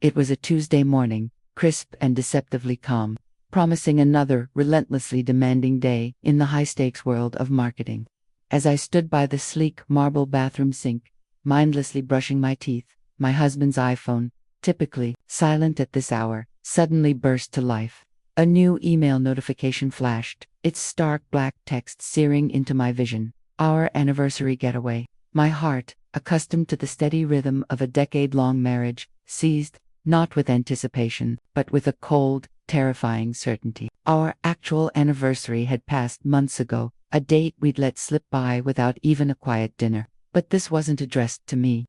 It was a Tuesday morning, crisp and deceptively calm, promising another relentlessly demanding day in the high-stakes world of marketing. As I stood by the sleek marble bathroom sink, mindlessly brushing my teeth, my husband's iPhone, typically silent at this hour, suddenly burst to life. A new email notification flashed, its stark black text searing into my vision. Our anniversary getaway. My heart, accustomed to the steady rhythm of a decade-long marriage, seized, not with anticipation, but with a cold, terrifying certainty. Our actual anniversary had passed months ago, a date we'd let slip by without even a quiet dinner. But this wasn't addressed to me.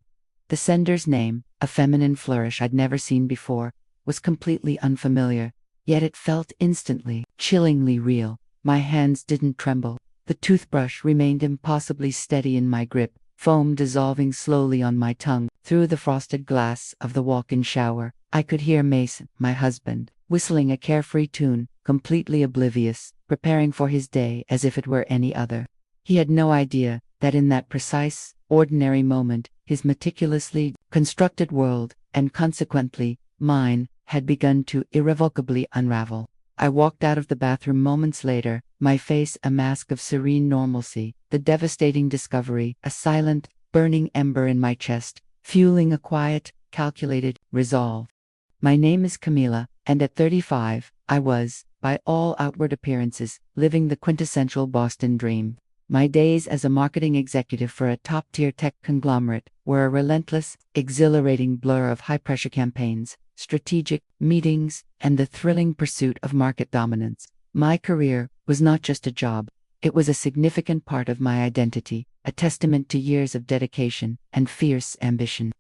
The sender's name, a feminine flourish I'd never seen before, was completely unfamiliar, yet it felt instantly, chillingly real. My hands didn't tremble. The toothbrush remained impossibly steady in my grip, foam dissolving slowly on my tongue. Through the frosted glass of the walk-in shower, I could hear Mason, my husband, whistling a carefree tune, completely oblivious, preparing for his day as if it were any other. He had no idea that in that precise, ordinary moment, his meticulously constructed world, and consequently, mine, had begun to irrevocably unravel. I walked out of the bathroom moments later, my face a mask of serene normalcy, the devastating discovery, a silent, burning ember in my chest, fueling a quiet, calculated resolve. My name is Camila, and at 35, I was, by all outward appearances, living the quintessential Boston dream. My days as a marketing executive for a top-tier tech conglomerate were a relentless, exhilarating blur of high-pressure campaigns, strategic meetings, and the thrilling pursuit of market dominance. My career was not just a job, it was a significant part of my identity, a testament to years of dedication and fierce ambition.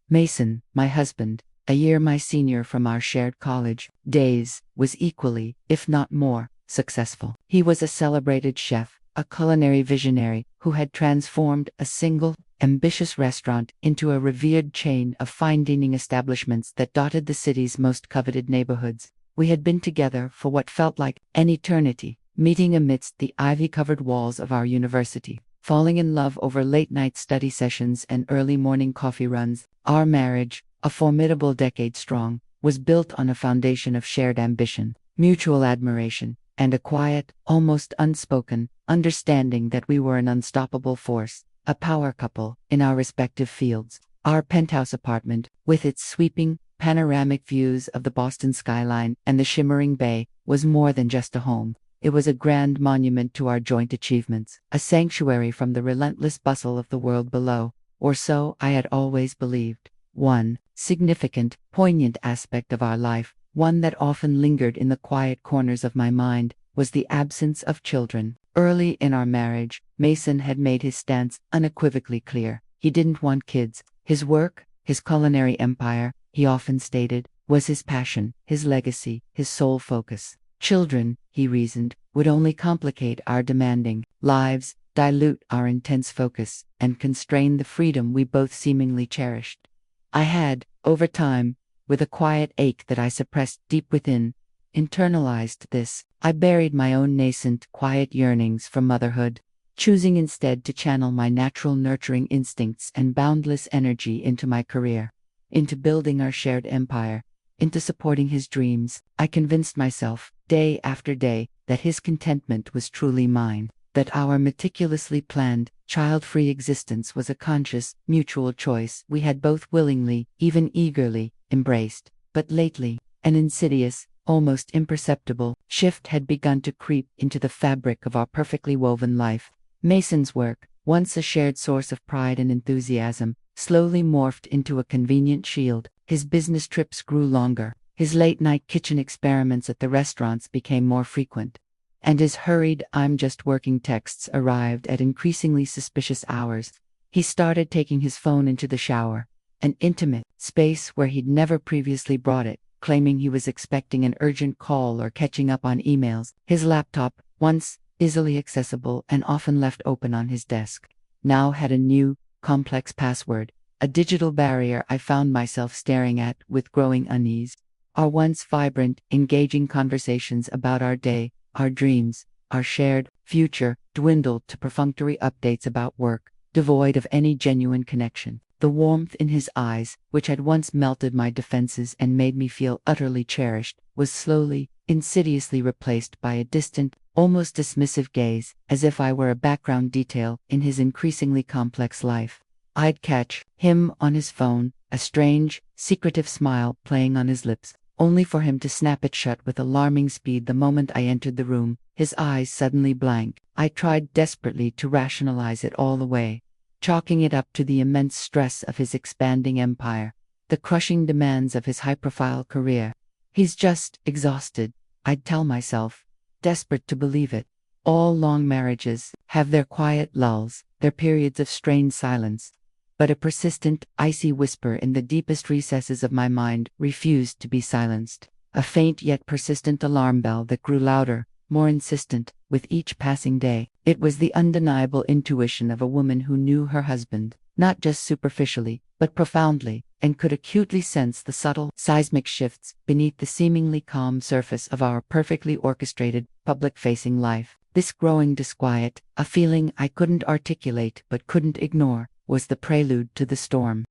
Mason, my husband, a year my senior from our shared college days, was equally, if not more, successful. He was a celebrated chef, a culinary visionary who had transformed a single, ambitious restaurant into a revered chain of fine dining establishments that dotted the city's most coveted neighborhoods. We had been together for what felt like an eternity, meeting amidst the ivy-covered walls of our university, falling in love over late-night study sessions and early morning coffee runs. Our marriage, a formidable decade strong, was built on a foundation of shared ambition, mutual admiration, and a quiet, almost unspoken, understanding that we were an unstoppable force, a power couple, in our respective fields. Our penthouse apartment, with its sweeping, panoramic views of the Boston skyline and the shimmering bay, was more than just a home. It was a grand monument to our joint achievements, a sanctuary from the relentless bustle of the world below, or so I had always believed. One significant, poignant aspect of our life, one that often lingered in the quiet corners of my mind, was the absence of children. Early in our marriage, Mason had made his stance unequivocally clear. He didn't want kids. His work, his culinary empire, he often stated, was his passion, his legacy, his sole focus. Children, he reasoned, would only complicate our demanding lives, dilute our intense focus, and constrain the freedom we both seemingly cherished. I had, over time, with a quiet ache that I suppressed deep within, internalized this. I buried my own nascent, quiet yearnings for motherhood, choosing instead to channel my natural nurturing instincts and boundless energy into my career, into building our shared empire, into supporting his dreams. I convinced myself, day after day, that his contentment was truly mine, that our meticulously planned, child-free existence was a conscious, mutual choice we had both willingly, even eagerly, embraced. But lately, an insidious, almost imperceptible, shift had begun to creep into the fabric of our perfectly woven life. Mason's work, once a shared source of pride and enthusiasm, slowly morphed into a convenient shield. His business trips grew longer, his late-night kitchen experiments at the restaurants became more frequent, and his hurried "I'm just working" texts arrived at increasingly suspicious hours. He started taking his phone into the shower, an intimate space where he'd never previously brought it, claiming he was expecting an urgent call or catching up on emails. His laptop, once easily accessible and often left open on his desk, now had a new, complex password, a digital barrier I found myself staring at with growing unease. Our once vibrant, engaging conversations about our day, our dreams, our shared future, dwindled to perfunctory updates about work, devoid of any genuine connection. The warmth in his eyes, which had once melted my defenses and made me feel utterly cherished, was slowly, insidiously replaced by a distant, almost dismissive gaze, as if I were a background detail in his increasingly complex life. I'd catch him on his phone, a strange, secretive smile playing on his lips, only for him to snap it shut with alarming speed the moment I entered the room, his eyes suddenly blank. I tried desperately to rationalize it all away, chalking it up to the immense stress of his expanding empire, the crushing demands of his high-profile career. He's just exhausted, I'd tell myself, desperate to believe it. All long marriages have their quiet lulls, their periods of strained silence. But a persistent, icy whisper in the deepest recesses of my mind refused to be silenced. A faint yet persistent alarm bell that grew louder, more insistent, with each passing day. It was the undeniable intuition of a woman who knew her husband, not just superficially, but profoundly, and could acutely sense the subtle, seismic shifts beneath the seemingly calm surface of our perfectly orchestrated, public-facing life. This growing disquiet, a feeling I couldn't articulate but couldn't ignore, was the prelude to the storm.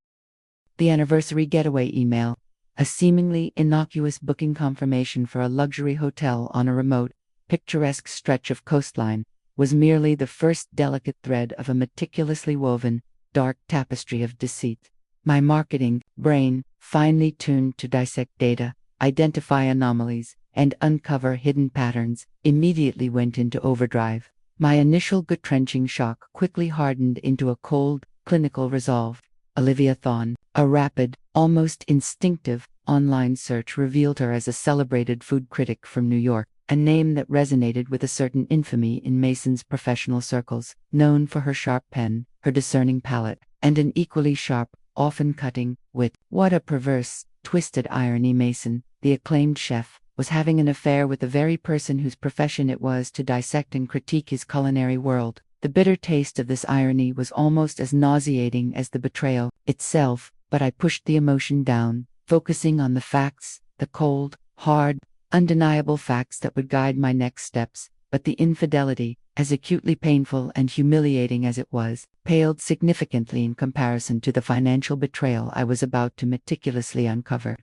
The anniversary getaway email, a seemingly innocuous booking confirmation for a luxury hotel on a remote, picturesque stretch of coastline, was merely the first delicate thread of a meticulously woven, dark tapestry of deceit. My marketing brain, finely tuned to dissect data, identify anomalies, and uncover hidden patterns, immediately went into overdrive. My initial gut-wrenching shock quickly hardened into a cold, clinical resolve. Olivia Thawne. A rapid, almost instinctive, online search revealed her as a celebrated food critic from New York, a name that resonated with a certain infamy in Mason's professional circles, known for her sharp pen, her discerning palate, and an equally sharp, often cutting, wit. What a perverse, twisted irony! Mason, the acclaimed chef, was having an affair with the very person whose profession it was to dissect and critique his culinary world. The bitter taste of this irony was almost as nauseating as the betrayal itself, but I pushed the emotion down, focusing on the facts, the cold, hard, undeniable facts that would guide my next steps. But the infidelity, as acutely painful and humiliating as it was, paled significantly in comparison to the financial betrayal I was about to meticulously uncover.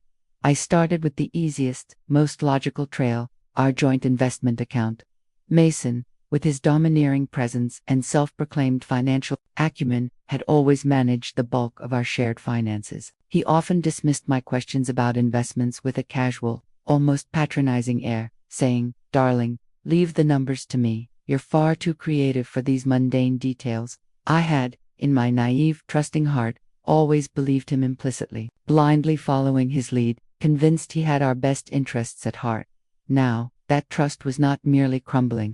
I started with the easiest, most logical trail, our joint investment account. Mason, with his domineering presence and self-proclaimed financial acumen, had always managed the bulk of our shared finances. He often dismissed my questions about investments with a casual, almost patronizing air, saying, "Darling, leave the numbers to me. You're far too creative for these mundane details." I had, in my naive, trusting heart, always believed him implicitly, blindly following his lead, convinced he had our best interests at heart. Now, that trust was not merely crumbling.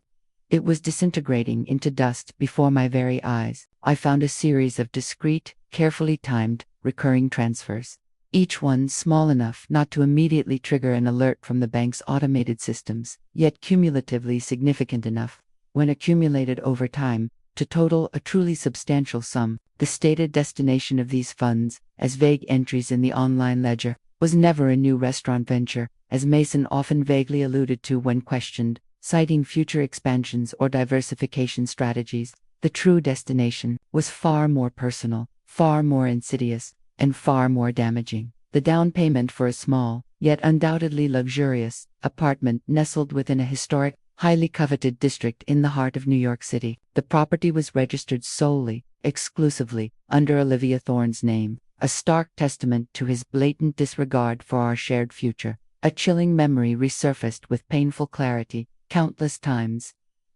It was disintegrating into dust before my very eyes. I found a series of discreet, carefully timed, recurring transfers, each one small enough not to immediately trigger an alert from the bank's automated systems, yet cumulatively significant enough, when accumulated over time, to total a truly substantial sum. The stated destination of these funds, as vague entries in the online ledger, was never a new restaurant venture, as Mason often vaguely alluded to when questioned, citing future expansions or diversification strategies. The true destination was far more personal, far more insidious, and far more damaging. The down payment for a small, yet undoubtedly luxurious, apartment nestled within a historic, highly coveted district in the heart of New York City. The property was registered solely, exclusively, under Olivia Thorne's name, a stark testament to his blatant disregard for our shared future. A chilling memory resurfaced with painful clarity, countless times.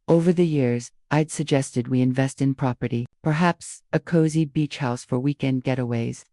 Over the years, I'd suggested we invest in property, perhaps a cozy beach house for weekend getaways,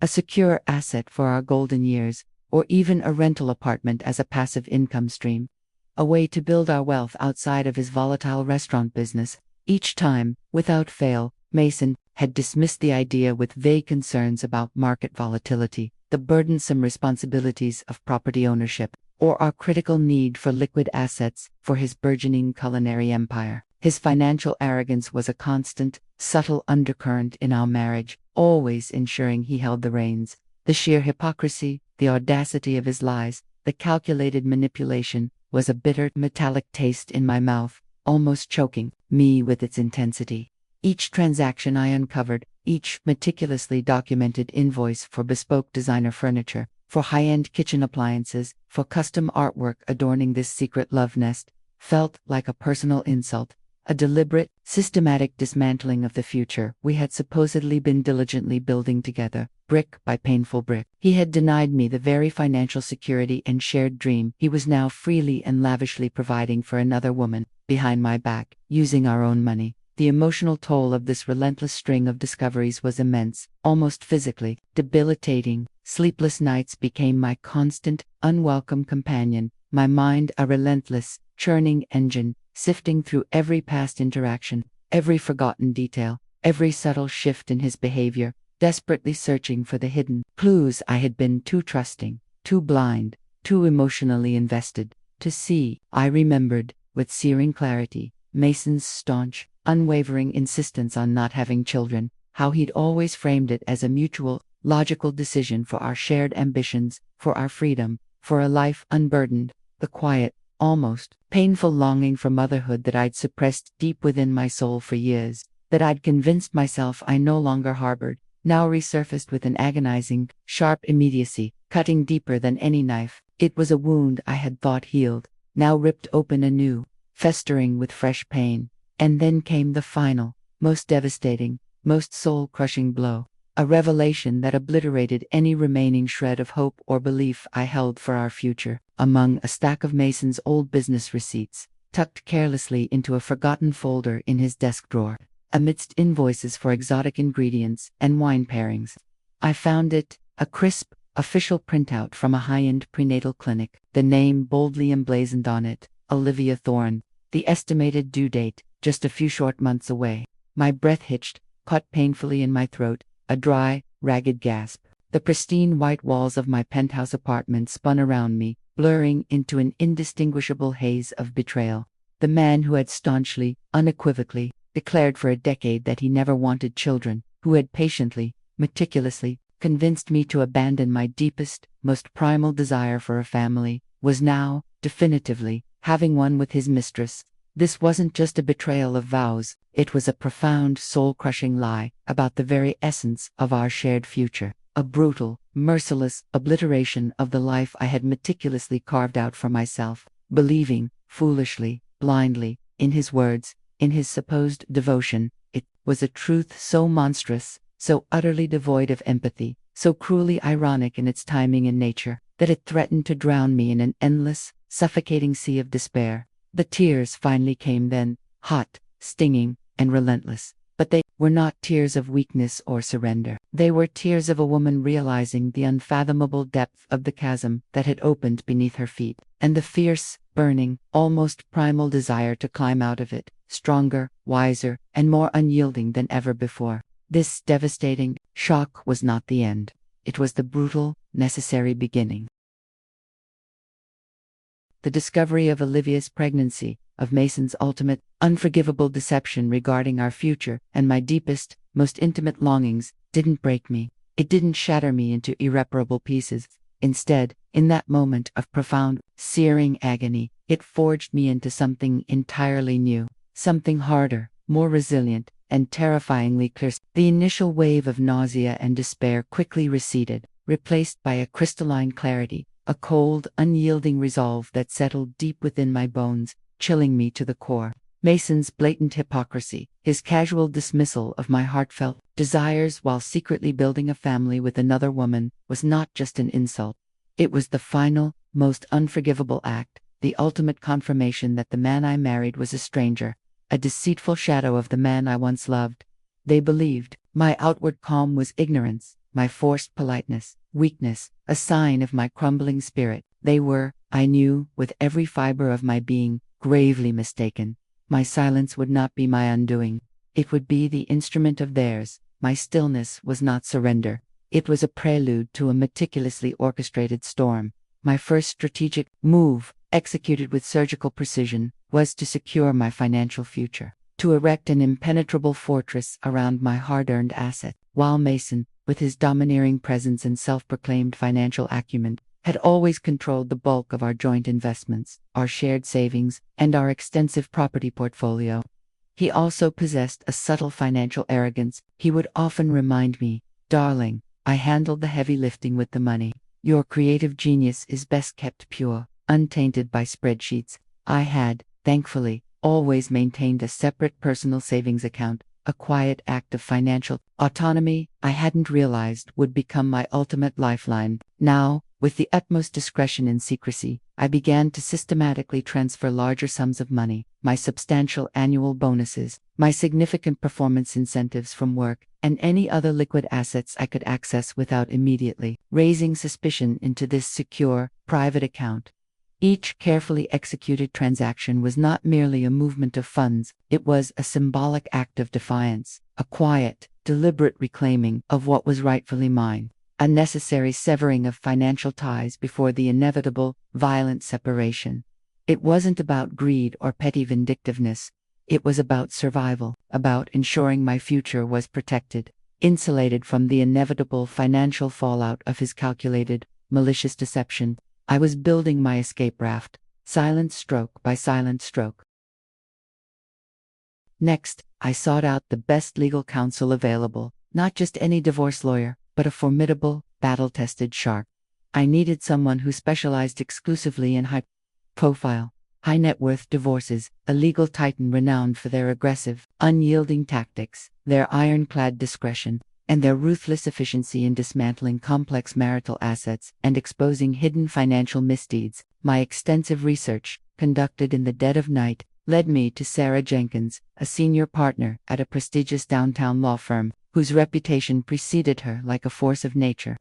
a secure asset for our golden years, or even a rental apartment as a passive income stream. A way to build our wealth outside of his volatile restaurant business. Each time, without fail, Mason had dismissed the idea with vague concerns about market volatility, the burdensome responsibilities of property ownership, or our critical need for liquid assets for his burgeoning culinary empire. His financial arrogance was a constant, subtle undercurrent in our marriage, always ensuring he held the reins. The sheer hypocrisy, the audacity of his lies, the calculated manipulation, was a bitter, metallic taste in my mouth, almost choking me with its intensity. Each transaction I uncovered, each meticulously documented invoice for bespoke designer furniture, for high-end kitchen appliances, for custom artwork adorning this secret love nest, felt like a personal insult, a deliberate, systematic dismantling of the future we had supposedly been diligently building together, brick by painful brick. He had denied me the very financial security and shared dream he was now freely and lavishly providing for another woman, behind my back, using our own money. The emotional toll of this relentless string of discoveries was immense, almost physically debilitating. Sleepless nights became my constant, unwelcome companion, my mind a relentless, churning engine, sifting through every past interaction, every forgotten detail, every subtle shift in his behavior, desperately searching for the hidden clues I had been too trusting, too blind, too emotionally invested to see. I remembered, with searing clarity, Mason's staunch, unwavering insistence on not having children, how he'd always framed it as a mutual, logical decision for our shared ambitions, for our freedom, for a life unburdened. The quiet, almost painful longing for motherhood that I'd suppressed deep within my soul for years, that I'd convinced myself I no longer harbored, now resurfaced with an agonizing, sharp immediacy, cutting deeper than any knife. It was a wound I had thought healed, now ripped open anew, festering with fresh pain. And then came the final, most devastating, most soul-crushing blow, a revelation that obliterated any remaining shred of hope or belief I held for our future. Among a stack of Mason's old business receipts, tucked carelessly into a forgotten folder in his desk drawer, amidst invoices for exotic ingredients and wine pairings, I found it, a crisp, official printout from a high-end prenatal clinic, the name boldly emblazoned on it, Olivia Thorne, the estimated due date, just a few short months away. My breath hitched, caught painfully in my throat, a dry, ragged gasp. The pristine white walls of my penthouse apartment spun around me, blurring into an indistinguishable haze of betrayal. The man who had staunchly, unequivocally, declared for a decade that he never wanted children, who had patiently, meticulously, convinced me to abandon my deepest, most primal desire for a family, was now, definitively, having one with his mistress. This wasn't just a betrayal of vows, it was a profound, soul-crushing lie about the very essence of our shared future, a brutal, merciless obliteration of the life I had meticulously carved out for myself, believing, foolishly, blindly, in his words, in his supposed devotion. It was a truth so monstrous, so utterly devoid of empathy, so cruelly ironic in its timing and nature, that it threatened to drown me in an endless, suffocating sea of despair. The tears finally came then, hot, stinging, and relentless. But they were not tears of weakness or surrender. They were tears of a woman realizing the unfathomable depth of the chasm that had opened beneath her feet, and the fierce, burning, almost primal desire to climb out of it, stronger, wiser, and more unyielding than ever before. This devastating shock was not the end. It was the brutal, necessary beginning. The discovery of Olivia's pregnancy, of Mason's ultimate, unforgivable deception regarding our future, and my deepest, most intimate longings, didn't break me. It didn't shatter me into irreparable pieces. Instead, in that moment of profound, searing agony, it forged me into something entirely new, something harder, more resilient, and terrifyingly clear. The initial wave of nausea and despair quickly receded, replaced by a crystalline clarity, a cold, unyielding resolve that settled deep within my bones, chilling me to the core. Mason's blatant hypocrisy, his casual dismissal of my heartfelt desires while secretly building a family with another woman, was not just an insult. It was the final, most unforgivable act, the ultimate confirmation that the man I married was a stranger, a deceitful shadow of the man I once loved. They believed my outward calm was ignorance, my forced politeness, weakness, a sign of my crumbling spirit. They were, I knew, with every fiber of my being, gravely mistaken. My silence would not be my undoing. It would be the instrument of theirs. My stillness was not surrender. It was a prelude to a meticulously orchestrated storm. My first strategic move, executed with surgical precision, was to secure my financial future, to erect an impenetrable fortress around my hard-earned asset, while Mason, with his domineering presence and self-proclaimed financial acumen, had always controlled the bulk of our joint investments, our shared savings, and our extensive property portfolio. He also possessed a subtle financial arrogance. He would often remind me, "Darling, I handled the heavy lifting with the money. Your creative genius is best kept pure, untainted by spreadsheets." I had, thankfully, always maintained a separate personal savings account, a quiet act of financial autonomy I hadn't realized would become my ultimate lifeline. Now, with the utmost discretion and secrecy, I began to systematically transfer larger sums of money, my substantial annual bonuses, my significant performance incentives from work, and any other liquid assets I could access without immediately raising suspicion into this secure, private account. Each carefully executed transaction was not merely a movement of funds, it was a symbolic act of defiance, a quiet, deliberate reclaiming of what was rightfully mine, a necessary severing of financial ties before the inevitable, violent separation. It wasn't about greed or petty vindictiveness. It was about survival, about ensuring my future was protected, insulated from the inevitable financial fallout of his calculated, malicious deception. I was building my escape raft, silent stroke by silent stroke. Next, I sought out the best legal counsel available, not just any divorce lawyer, but a formidable, battle-tested shark. I needed someone who specialized exclusively in high-profile, high-net-worth divorces, a legal titan renowned for their aggressive, unyielding tactics, their ironclad discretion, and their ruthless efficiency in dismantling complex marital assets and exposing hidden financial misdeeds. My extensive research, conducted in the dead of night, led me to Sarah Jenkins, a senior partner at a prestigious downtown law firm, whose reputation preceded her like a force of nature.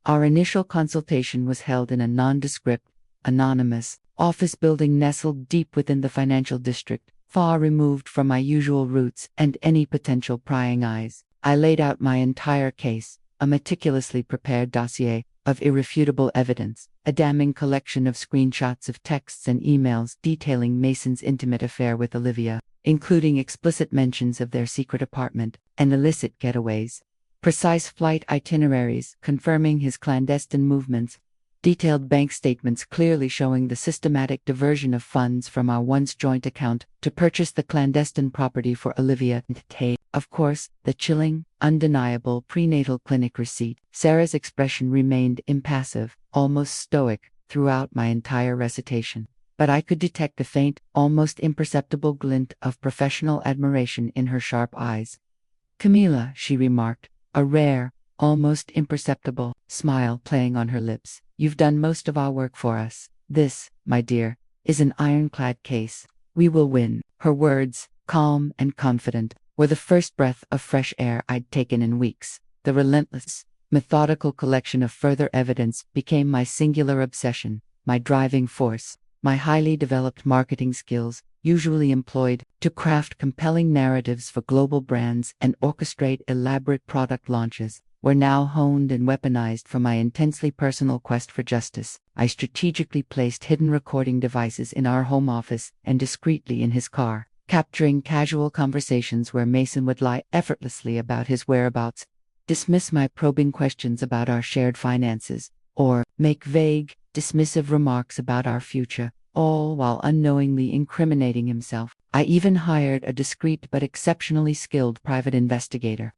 Our initial consultation was held in a nondescript, anonymous, office building nestled deep within the financial district, far removed from my usual routes and any potential prying eyes. I laid out my entire case, a meticulously prepared dossier of irrefutable evidence, a damning collection of screenshots of texts and emails detailing Mason's intimate affair with Olivia, including explicit mentions of their secret apartment and illicit getaways, precise flight itineraries confirming his clandestine movements, detailed bank statements clearly showing the systematic diversion of funds from our once joint account to purchase the clandestine property for Olivia and Tay. Of course, the chilling, undeniable prenatal clinic receipt. Sarah's expression remained impassive, almost stoic, throughout my entire recitation. But I could detect a faint, almost imperceptible glint of professional admiration in her sharp eyes. "Camila," she remarked, a rare, almost imperceptible smile playing on her lips. "You've done most of our work for us. This, my dear, is an ironclad case. We will win." Her words, calm and confident, were the first breath of fresh air I'd taken in weeks. The relentless, methodical collection of further evidence became my singular obsession, my driving force. My highly developed marketing skills, usually employed to craft compelling narratives for global brands and orchestrate elaborate product launches, were now honed and weaponized for my intensely personal quest for justice. I strategically placed hidden recording devices in our home office and discreetly in his car, capturing casual conversations where Mason would lie effortlessly about his whereabouts, dismiss my probing questions about our shared finances, or make vague, dismissive remarks about our future, all while unknowingly incriminating himself. I even hired a discreet but exceptionally skilled private investigator.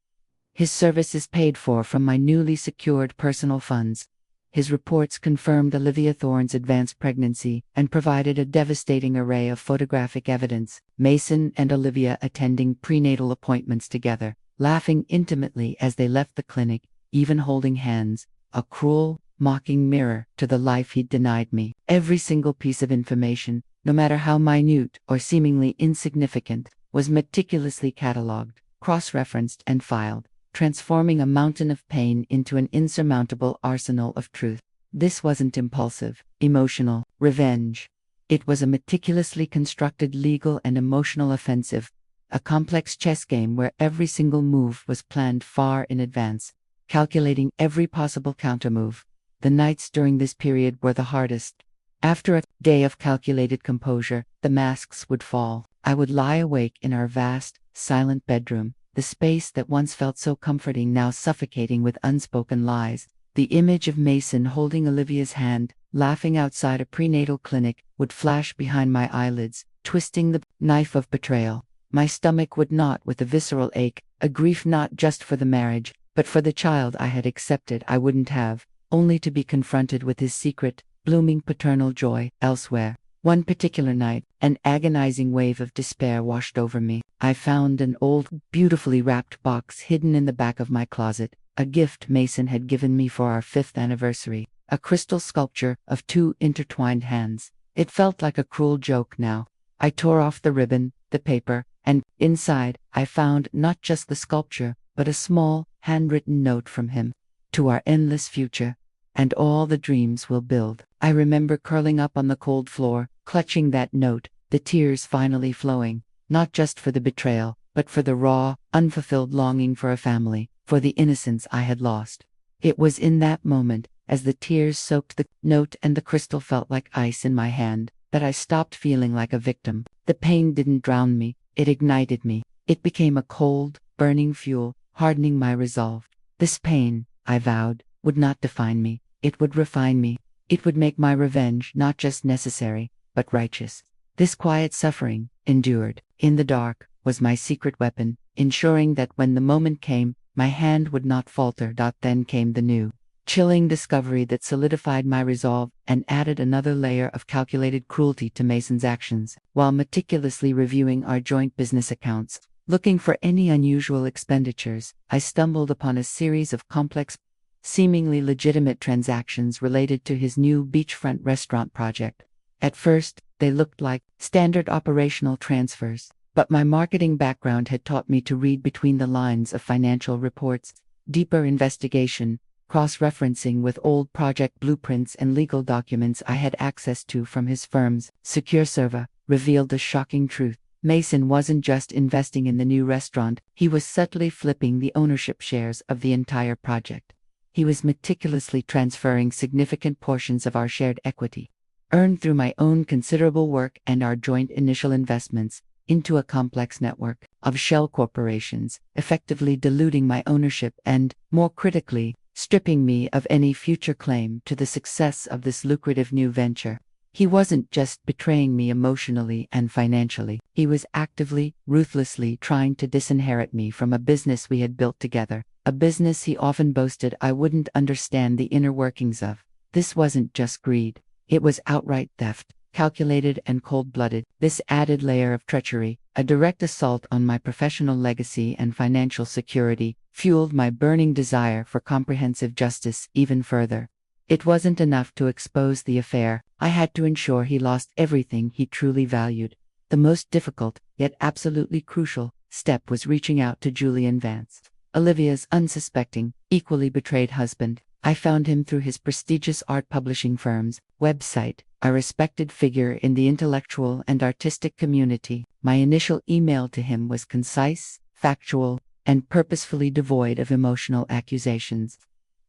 His services paid for from my newly secured personal funds. His reports confirmed Olivia Thorne's advanced pregnancy and provided a devastating array of photographic evidence. Mason and Olivia attending prenatal appointments together, laughing intimately as they left the clinic, even holding hands, a cruel, mocking mirror to the life he'd denied me. Every single piece of information, no matter how minute or seemingly insignificant, was meticulously catalogued, cross-referenced, and filed, transforming a mountain of pain into an insurmountable arsenal of truth. This wasn't impulsive, emotional revenge. It was a meticulously constructed legal and emotional offensive, a complex chess game where every single move was planned far in advance, calculating every possible countermove. The nights during this period were the hardest. After a day of calculated composure, the masks would fall. I would lie awake in our vast, silent bedroom, the space that once felt so comforting now suffocating with unspoken lies. The image of Mason holding Olivia's hand, laughing outside a prenatal clinic, would flash behind my eyelids, twisting the knife of betrayal. My stomach would knot with a visceral ache, a grief not just for the marriage, but for the child I had accepted I wouldn't have, only to be confronted with his secret, blooming paternal joy elsewhere. One particular night, an agonizing wave of despair washed over me. I found an old, beautifully wrapped box hidden in the back of my closet, a gift Mason had given me for our 5th anniversary, a crystal sculpture of 2 intertwined hands. It felt like a cruel joke now. I tore off the ribbon, the paper, and, inside, I found not just the sculpture, but a small, handwritten note from him. To our endless future, and all the dreams we'll build. I remember curling up on the cold floor, clutching that note, the tears finally flowing, not just for the betrayal, but for the raw, unfulfilled longing for a family, for the innocence I had lost. It was in that moment, as the tears soaked the note and the crystal felt like ice in my hand, that I stopped feeling like a victim. The pain didn't drown me, it ignited me. It became a cold, burning fuel, hardening my resolve. This pain, I vowed, would not define me. It would refine me. It would make my revenge not just necessary, but righteous. This quiet suffering, endured, in the dark, was my secret weapon, ensuring that when the moment came, my hand would not falter. Then came the new, chilling discovery that solidified my resolve and added another layer of calculated cruelty to Mason's actions. While meticulously reviewing our joint business accounts, looking for any unusual expenditures, I stumbled upon a series of complex, seemingly legitimate transactions related to his new beachfront restaurant project. At first, they looked like standard operational transfers, but my marketing background had taught me to read between the lines of financial reports. Deeper investigation, cross-referencing with old project blueprints and legal documents I had access to from his firm's secure server, revealed a shocking truth. Mason wasn't just investing in the new restaurant, he was subtly flipping the ownership shares of the entire project. He was meticulously transferring significant portions of our shared equity, earned through my own considerable work and our joint initial investments, into a complex network of shell corporations, effectively diluting my ownership and, more critically, stripping me of any future claim to the success of this lucrative new venture. He wasn't just betraying me emotionally and financially. He was actively, ruthlessly trying to disinherit me from a business we had built together, a business he often boasted I wouldn't understand the inner workings of. This wasn't just greed. It was outright theft, calculated and cold-blooded. This added layer of treachery, a direct assault on my professional legacy and financial security, fueled my burning desire for comprehensive justice even further. It wasn't enough to expose the affair, I had to ensure he lost everything he truly valued. The most difficult, yet absolutely crucial, step was reaching out to Julian Vance, Olivia's unsuspecting, equally betrayed husband. I found him through his prestigious art publishing firm's website, a respected figure in the intellectual and artistic community. My initial email to him was concise, factual, and purposefully devoid of emotional accusations,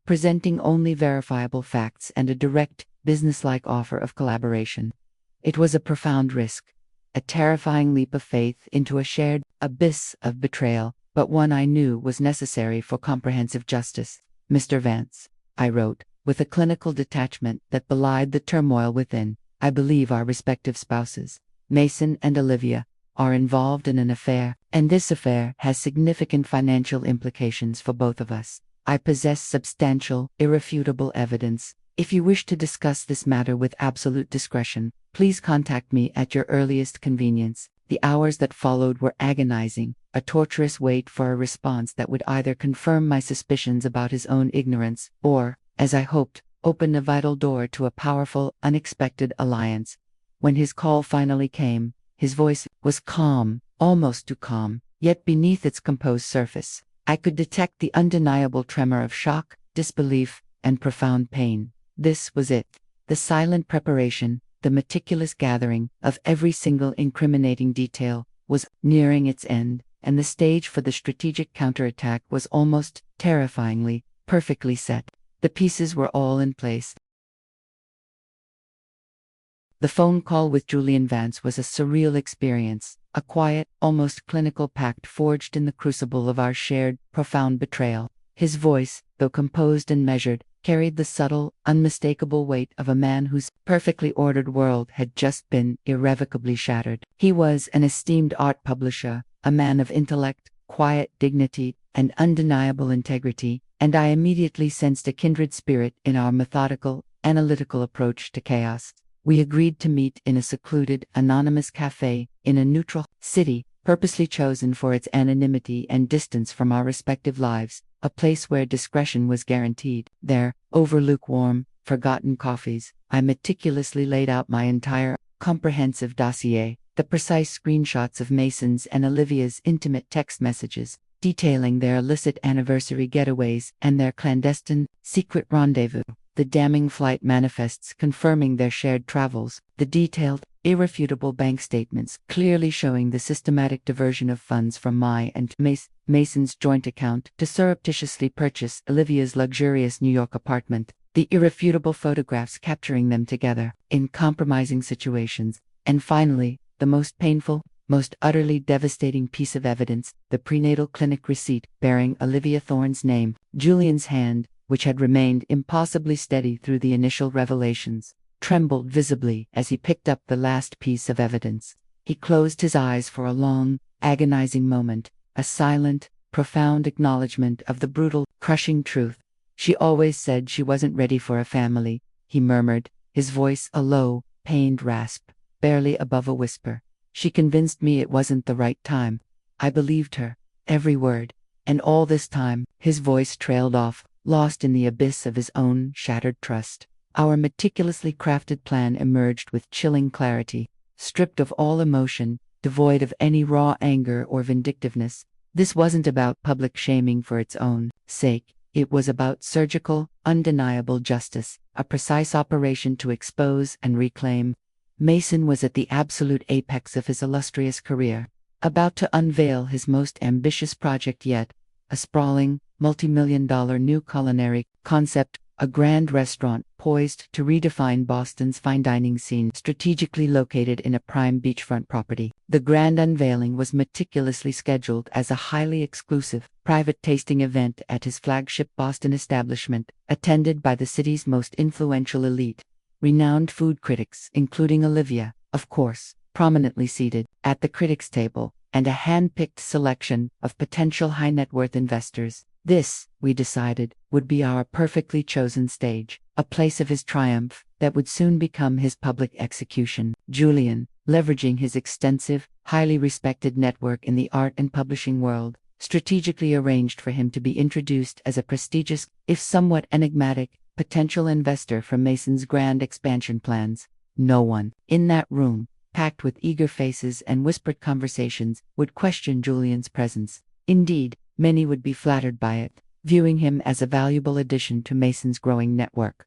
presenting only verifiable facts and a direct, businesslike offer of collaboration. It was a profound risk, a terrifying leap of faith into a shared abyss of betrayal, but one I knew was necessary for comprehensive justice. Mr. Vance, I wrote, with a clinical detachment that belied the turmoil within, I believe our respective spouses, Mason and Olivia, are involved in an affair, and this affair has significant financial implications for both of us. I possess substantial, irrefutable evidence. If you wish to discuss this matter with absolute discretion, please contact me at your earliest convenience. The hours that followed were agonizing, a torturous wait for a response that would either confirm my suspicions about his own ignorance or, as I hoped, open a vital door to a powerful, unexpected alliance. When his call finally came, his voice was calm, almost too calm, yet beneath its composed surface, I could detect the undeniable tremor of shock, disbelief, and profound pain. This was it. The silent preparation, the meticulous gathering of every single incriminating detail, was nearing its end, and the stage for the strategic counterattack was almost terrifyingly, perfectly set. The pieces were all in place. The phone call with Julian Vance was a surreal experience, a quiet, almost clinical pact forged in the crucible of our shared, profound betrayal. His voice, though composed and measured, carried the subtle, unmistakable weight of a man whose perfectly ordered world had just been irrevocably shattered. He was an esteemed art publisher, a man of intellect, quiet dignity, and undeniable integrity, and I immediately sensed a kindred spirit in our methodical, analytical approach to chaos. We agreed to meet in a secluded, anonymous cafe in a neutral city, purposely chosen for its anonymity and distance from our respective lives, a place where discretion was guaranteed. There, over lukewarm, forgotten coffees, I meticulously laid out my entire, comprehensive dossier, the precise screenshots of Mason's and Olivia's intimate text messages, detailing their illicit anniversary getaways and their clandestine, secret rendezvous, the damning flight manifests confirming their shared travels, the detailed, irrefutable bank statements clearly showing the systematic diversion of funds from my and Mason's joint account to surreptitiously purchase Olivia's luxurious New York apartment, the irrefutable photographs capturing them together in compromising situations, and finally, the most painful, most utterly devastating piece of evidence, the prenatal clinic receipt bearing Olivia Thorne's name, Julian's hand, which had remained impossibly steady through the initial revelations, trembled visibly as he picked up the last piece of evidence. He closed his eyes for a long, agonizing moment, a silent, profound acknowledgement of the brutal, crushing truth. "She always said she wasn't ready for a family," he murmured, his voice a low, pained rasp, barely above a whisper. "She convinced me it wasn't the right time. I believed her, every word. And all this time," his voice trailed off, lost in the abyss of his own shattered trust. "Our meticulously crafted plan emerged with chilling clarity, stripped of all emotion, devoid of any raw anger or vindictiveness. This wasn't about public shaming for its own sake. It was about surgical, undeniable justice, a precise operation to expose and reclaim. Mason was at the absolute apex of his illustrious career, about to unveil his most ambitious project yet, a sprawling, multi-million-dollar new culinary concept, a grand restaurant poised to redefine Boston's fine dining scene, strategically located in a prime beachfront property. The grand unveiling was meticulously scheduled as a highly exclusive, private tasting event at his flagship Boston establishment, attended by the city's most influential elite. Renowned food critics, including Olivia, of course, prominently seated at the critics' table, and a hand-picked selection of potential high-net-worth investors. This, we decided, would be our perfectly chosen stage, a place of his triumph that would soon become his public execution. Julian, leveraging his extensive, highly respected network in the art and publishing world, strategically arranged for him to be introduced as a prestigious, if somewhat enigmatic, potential investor for Mason's grand expansion plans. No one in that room, packed with eager faces and whispered conversations, would question Julian's presence. Indeed, many would be flattered by it, viewing him as a valuable addition to Mason's growing network.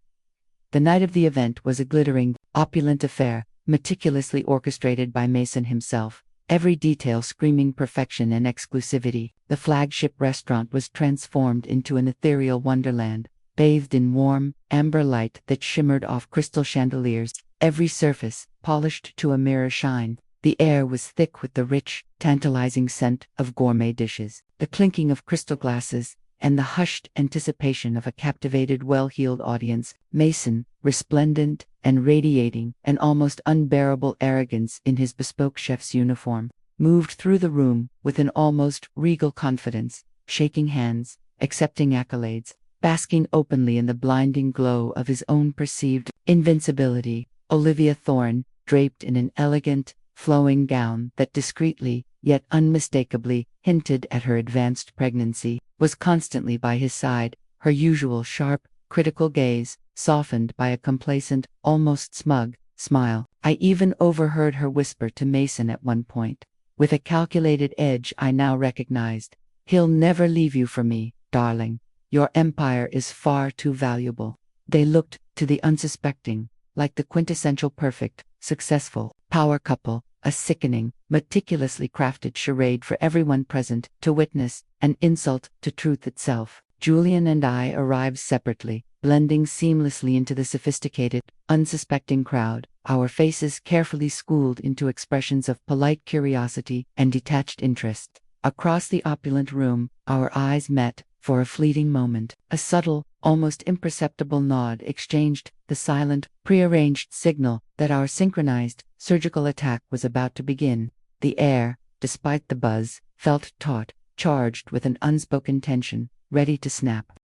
The night of the event was a glittering, opulent affair, meticulously orchestrated by Mason himself, every detail screaming perfection and exclusivity. The flagship restaurant was transformed into an ethereal wonderland, bathed in warm, amber light that shimmered off crystal chandeliers, every surface polished to a mirror shine. The air was thick with the rich, tantalizing scent of gourmet dishes, the clinking of crystal glasses, and the hushed anticipation of a captivated, well-heeled audience. Mason, resplendent and radiating an almost unbearable arrogance in his bespoke chef's uniform, moved through the room with an almost regal confidence, shaking hands, accepting accolades, basking openly in the blinding glow of his own perceived invincibility. Olivia Thorne, draped in an elegant, flowing gown that discreetly, yet unmistakably, hinted at her advanced pregnancy, was constantly by his side, her usual sharp, critical gaze softened by a complacent, almost smug, smile. I even overheard her whisper to Mason at one point, with a calculated edge I now recognized, "He'll never leave you for me, darling. Your empire is far too valuable." They looked, to the unsuspecting, like the quintessential perfect, successful, power couple, a sickening, meticulously crafted charade for everyone present to witness, an insult to truth itself. Julian and I arrived separately, blending seamlessly into the sophisticated, unsuspecting crowd, our faces carefully schooled into expressions of polite curiosity and detached interest. Across the opulent room, our eyes met, for a fleeting moment, a subtle, almost imperceptible nod exchanged, the silent, prearranged signal that our synchronized, surgical attack was about to begin. The air, despite the buzz, felt taut, charged with an unspoken tension, ready to snap.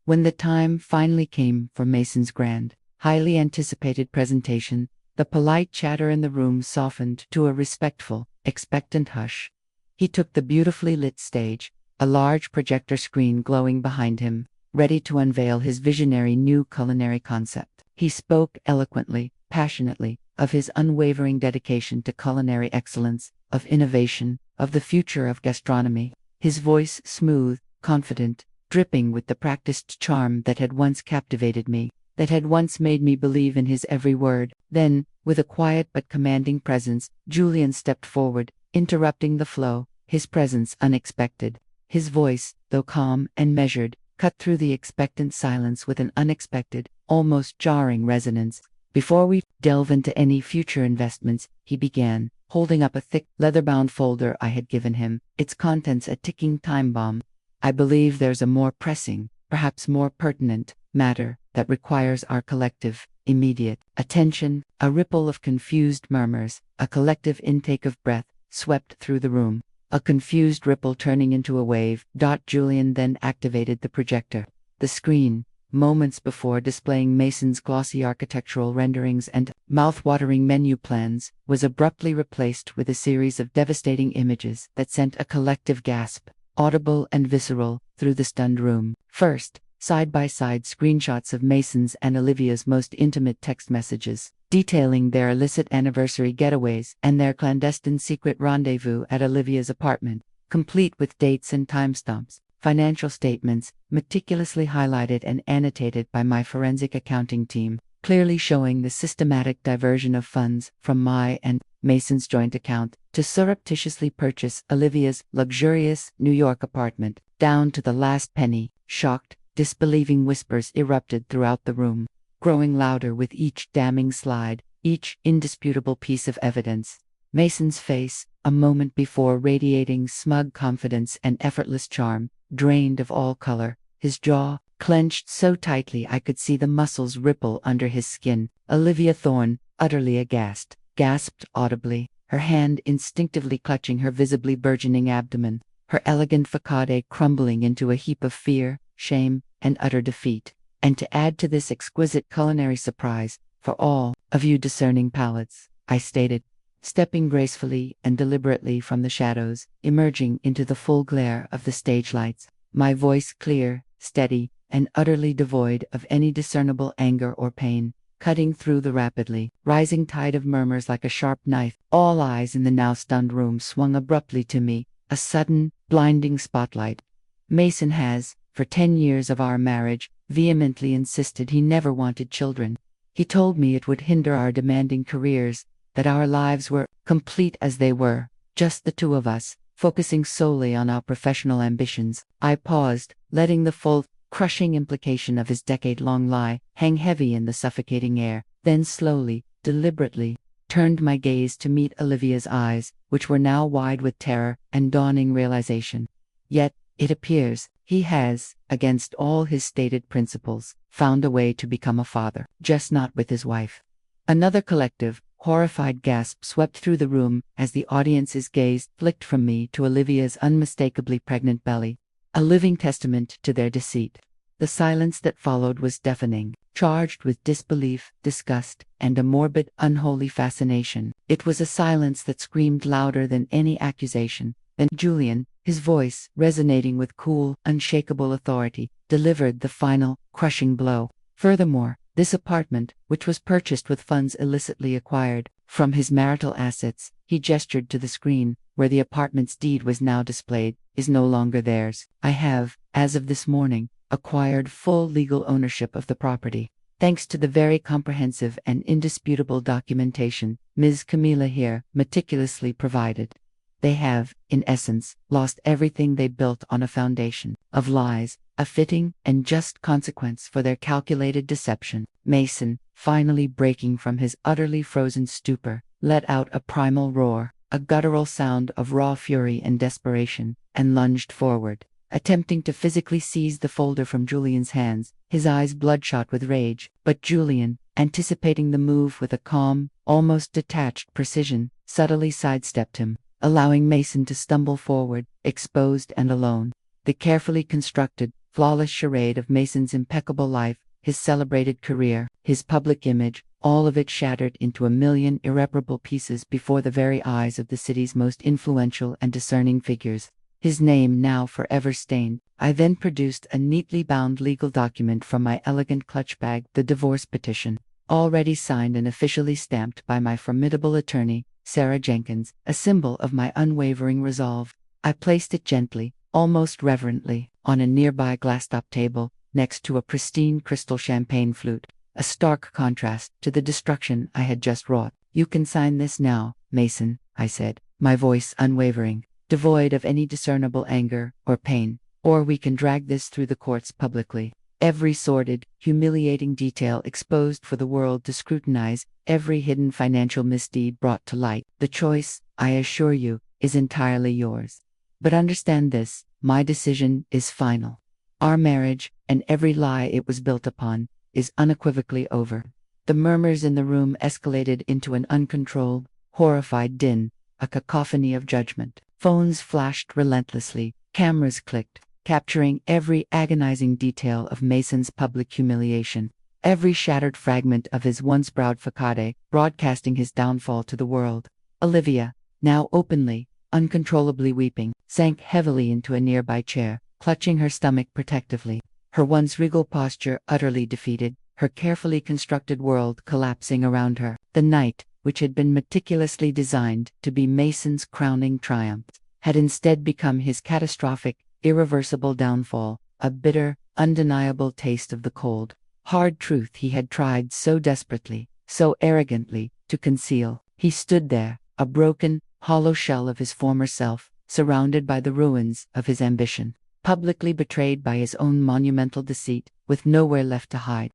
When the time finally came for Mason's grand, highly anticipated presentation, the polite chatter in the room softened to a respectful, expectant hush. He took the beautifully lit stage, a large projector screen glowing behind him, ready to unveil his visionary new culinary concept. He spoke eloquently, passionately, of his unwavering dedication to culinary excellence, of innovation, of the future of gastronomy, his voice smooth, confident, dripping with the practiced charm that had once captivated me, that had once made me believe in his every word. Then, with a quiet but commanding presence, Julian stepped forward, interrupting the flow, his presence unexpected. His voice, though calm and measured, cut through the expectant silence with an unexpected, almost jarring resonance. Before we delve into any future investments, he began, holding up a thick, leather-bound folder I had given him, its contents a ticking time bomb. I believe there's a more pressing, perhaps more pertinent, matter that requires our collective, immediate attention. A ripple of confused murmurs, a collective intake of breath, swept through the room. A confused ripple turning into a wave. Julian then activated the projector. The screen, moments before displaying Mason's glossy architectural renderings and mouth-watering menu plans, was abruptly replaced with a series of devastating images that sent a collective gasp, audible and visceral, through the stunned room. First, side-by-side screenshots of Mason's and Olivia's most intimate text messages, detailing their illicit anniversary getaways and their clandestine secret rendezvous at Olivia's apartment, complete with dates and timestamps. Financial statements, meticulously highlighted and annotated by my forensic accounting team, clearly showing the systematic diversion of funds from my and Mason's joint account to surreptitiously purchase Olivia's luxurious New York apartment, down to the last penny. Shocked, disbelieving whispers erupted throughout the room, growing louder with each damning slide, each indisputable piece of evidence. Mason's face, a moment before radiating smug confidence and effortless charm, drained of all color, his jaw clenched so tightly I could see the muscles ripple under his skin. Olivia Thorne, utterly aghast, gasped audibly, her hand instinctively clutching her visibly burgeoning abdomen, her elegant facade crumbling into a heap of fear, shame, and utter defeat. And to add to this exquisite culinary surprise, for all of you discerning palates, I stated, stepping gracefully and deliberately from the shadows, emerging into the full glare of the stage lights, my voice clear, steady, and utterly devoid of any discernible anger or pain, cutting through the rapidly rising tide of murmurs like a sharp knife. All eyes in the now stunned room swung abruptly to me, a sudden, blinding spotlight. Mason has, for 10 years of our marriage, vehemently insisted he never wanted children. He told me it would hinder our demanding careers, that our lives were complete as they were, just the two of us, focusing solely on our professional ambitions. I paused, letting the full, crushing implication of his decade-long lie hang heavy in the suffocating air, then slowly, deliberately, turned my gaze to meet Olivia's eyes, which were now wide with terror and dawning realization. Yet, it appears, he has, against all his stated principles, found a way to become a father, just not with his wife. Another collective, horrified gasp swept through the room as the audience's gaze flicked from me to Olivia's unmistakably pregnant belly, a living testament to their deceit. The silence that followed was deafening, charged with disbelief, disgust, and a morbid, unholy fascination. It was a silence that screamed louder than any accusation. Then Julian, his voice resonating with cool, unshakable authority, delivered the final, crushing blow. Furthermore, this apartment, which was purchased with funds illicitly acquired from his marital assets, he gestured to the screen, where the apartment's deed was now displayed, is no longer theirs. I have, as of this morning, acquired full legal ownership of the property, thanks to the very comprehensive and indisputable documentation Ms. Camilla here meticulously provided. They have, in essence, lost everything they built on a foundation of lies, a fitting and just consequence for their calculated deception. Mason, finally breaking from his utterly frozen stupor, let out a primal roar, a guttural sound of raw fury and desperation, and lunged forward, attempting to physically seize the folder from Julian's hands, his eyes bloodshot with rage. But Julian, anticipating the move with a calm, almost detached precision, subtly sidestepped him. allowing Mason to stumble forward, exposed and alone. The carefully constructed, flawless charade of Mason's impeccable life, his celebrated career, his public image, all of it shattered into a million irreparable pieces before the very eyes of the city's most influential and discerning figures. His name now forever stained. I then produced a neatly bound legal document from my elegant clutch bag, the divorce petition, already signed and officially stamped by my formidable attorney, Sarah Jenkins, a symbol of my unwavering resolve. I placed it gently, almost reverently, on a nearby glass-top table, next to a pristine crystal champagne flute, a stark contrast to the destruction I had just wrought. "You can sign this now, Mason," I said, my voice unwavering, devoid of any discernible anger or pain, "or we can drag this through the courts publicly. Every sordid, humiliating detail exposed for the world to scrutinize, every hidden financial misdeed brought to light. The choice, I assure you, is entirely yours. But understand this, my decision is final. Our marriage, and every lie it was built upon, is unequivocally over." The murmurs in the room escalated into an uncontrolled, horrified din, a cacophony of judgment. Phones flashed relentlessly, cameras clicked, capturing every agonizing detail of Mason's public humiliation, every shattered fragment of his once proud facade, broadcasting his downfall to the world. Olivia, now openly, uncontrollably weeping, sank heavily into a nearby chair, clutching her stomach protectively, her once regal posture utterly defeated, her carefully constructed world collapsing around her. The night, which had been meticulously designed to be Mason's crowning triumph, had instead become his catastrophic, irreversible downfall, a bitter, undeniable taste of the cold, hard truth he had tried so desperately, so arrogantly, to conceal. He stood there, a broken, hollow shell of his former self, surrounded by the ruins of his ambition, publicly betrayed by his own monumental deceit, with nowhere left to hide.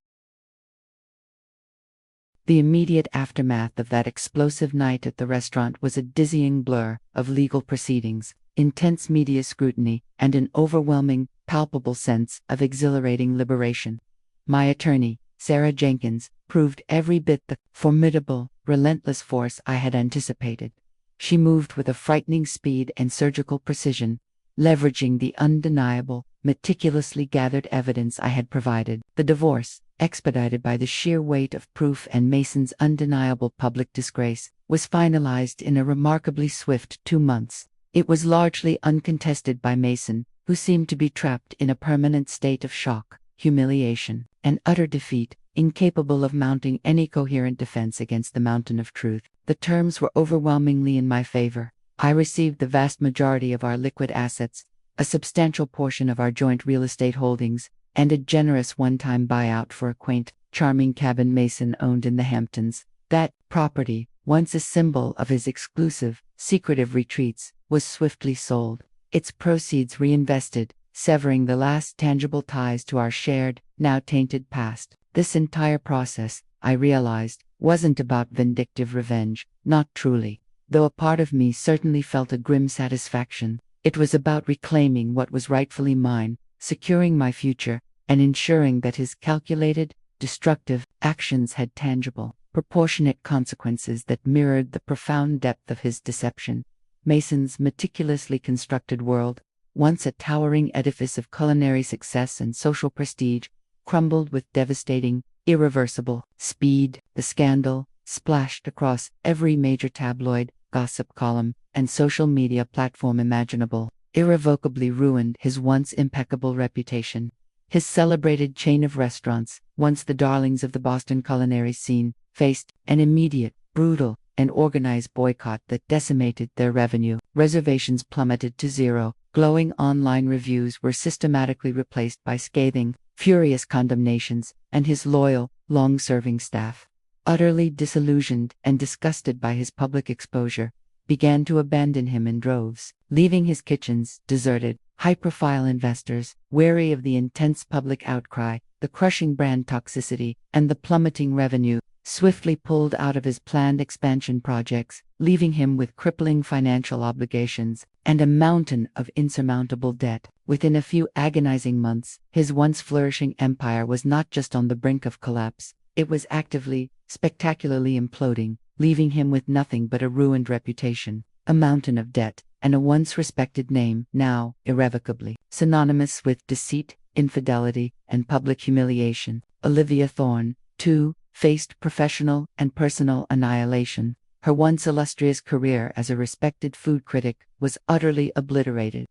The immediate aftermath of that explosive night at the restaurant was a dizzying blur of legal proceedings, intense media scrutiny, and an overwhelming, palpable sense of exhilarating liberation. My attorney, Sarah Jenkins, proved every bit the formidable, relentless force I had anticipated. She moved with a frightening speed and surgical precision, leveraging the undeniable, meticulously gathered evidence I had provided. The divorce, expedited by the sheer weight of proof and Mason's undeniable public disgrace, was finalized in a remarkably swift 2 months. It was largely uncontested by Mason, who seemed to be trapped in a permanent state of shock, humiliation, and utter defeat, incapable of mounting any coherent defense against the mountain of truth. The terms were overwhelmingly in my favor. I received the vast majority of our liquid assets, a substantial portion of our joint real estate holdings, and a generous one-time buyout for a quaint, charming cabin Mason owned in the Hamptons. That property, once a symbol of his exclusive, secretive retreats, was swiftly sold, its proceeds reinvested, severing the last tangible ties to our shared, now tainted past. This entire process, I realized, wasn't about vindictive revenge, not truly, though a part of me certainly felt a grim satisfaction. It was about reclaiming what was rightfully mine, securing my future, and ensuring that his calculated, destructive actions had tangible, proportionate consequences that mirrored the profound depth of his deception. Mason's meticulously constructed world, once a towering edifice of culinary success and social prestige, crumbled with devastating, irreversible speed. The scandal, splashed across every major tabloid, gossip column, and social media platform imaginable, irrevocably ruined his once impeccable reputation. His celebrated chain of restaurants, once the darlings of the Boston culinary scene, faced an immediate, brutal, and organized boycott that decimated their revenue. Reservations plummeted to zero. Glowing online reviews were systematically replaced by scathing, furious condemnations, and his loyal, long-serving staff, utterly disillusioned and disgusted by his public exposure, began to abandon him in droves, leaving his kitchens deserted. High-profile investors, wary of the intense public outcry, the crushing brand toxicity, and the plummeting revenue, swiftly pulled out of his planned expansion projects, leaving him with crippling financial obligations and a mountain of insurmountable debt. Within a few agonizing months, his once flourishing empire was not just on the brink of collapse, it was actively, spectacularly imploding, leaving him with nothing but a ruined reputation, a mountain of debt, and a once respected name, now irrevocably synonymous with deceit, infidelity, and public humiliation. Olivia Thorne, too, faced professional and personal annihilation. Her once illustrious career as a respected food critic was utterly obliterated.